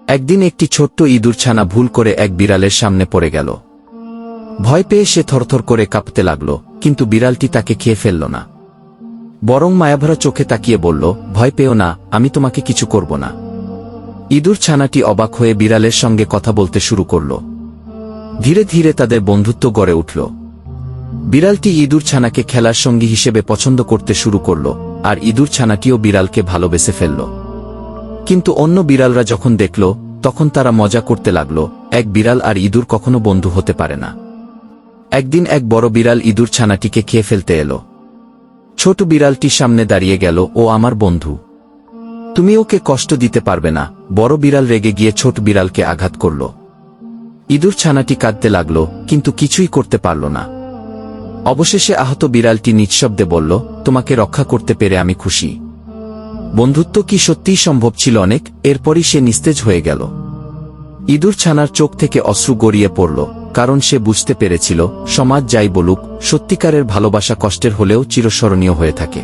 একদিন একটি ছোট্ট ইঁদুর ছানা ভুল করে এক বিড়ালের সামনে পড়ে গেল। ভয় পেয়ে সে থরথর করে কাঁপতে লাগল, কিন্তু বিড়ালটি তাকে খেয়ে ফেলল না, বরং মায়াভরা চোখে তাকিয়ে বলল, ভয় পেও না, আমি তোমাকে কিছু করব না। ইঁদুর ছানাটি অবাক হয়ে বিড়ালের সঙ্গে কথা বলতে শুরু করল। ধীরে ধীরে তাদের বন্ধুত্ব গড়ে উঠল। বিড়ালটি ইঁদুর ছানাকে খেলার সঙ্গী হিসেবে পছন্দ করতে শুরু করল, আর ইঁদুর ছানাটিও বিড়ালকে ভালোবেসে ফেলল। কিন্তু অন্য বিড়ালরা যখন দেখল, তখন তারা মজা করতে লাগল, এক বিড়াল আর ইঁদুর কখনো বন্ধু হতে পারে না। একদিন এক বড় বিড়াল ইঁদুর ছানাটিকে খেয়ে ফেলতে এলো। ছোট বিড়ালটি সামনে দাঁড়িয়ে গেল, ও আমার বন্ধু, তুমি ওকে কষ্ট দিতে পারবে না। বড় বিড়াল রেগে গিয়ে ছোট বিড়ালকে আঘাত করল। ইঁদুর ছানাটি কাঁদতে লাগল, কিন্তু কিছুই করতে পারল না। অবশেষে আহত বিড়ালটি নিঃশব্দে বলল, তোমাকে রক্ষা করতে পেরে আমি খুশি। বন্ধুত্ব কি সত্যিই সম্ভব ছিল অনেক। এরপরই সে নিস্তেজ হয়ে গেল। ইঁদুর ছানার চোখ থেকে অশ্রু গড়িয়ে পড়ল, কারণ সে বুঝতে পেরেছিল, সমাজ যাই বলুক, সত্যিকারের ভালোবাসা কষ্টের হলেও চিরস্মরণীয় হয়ে থাকে।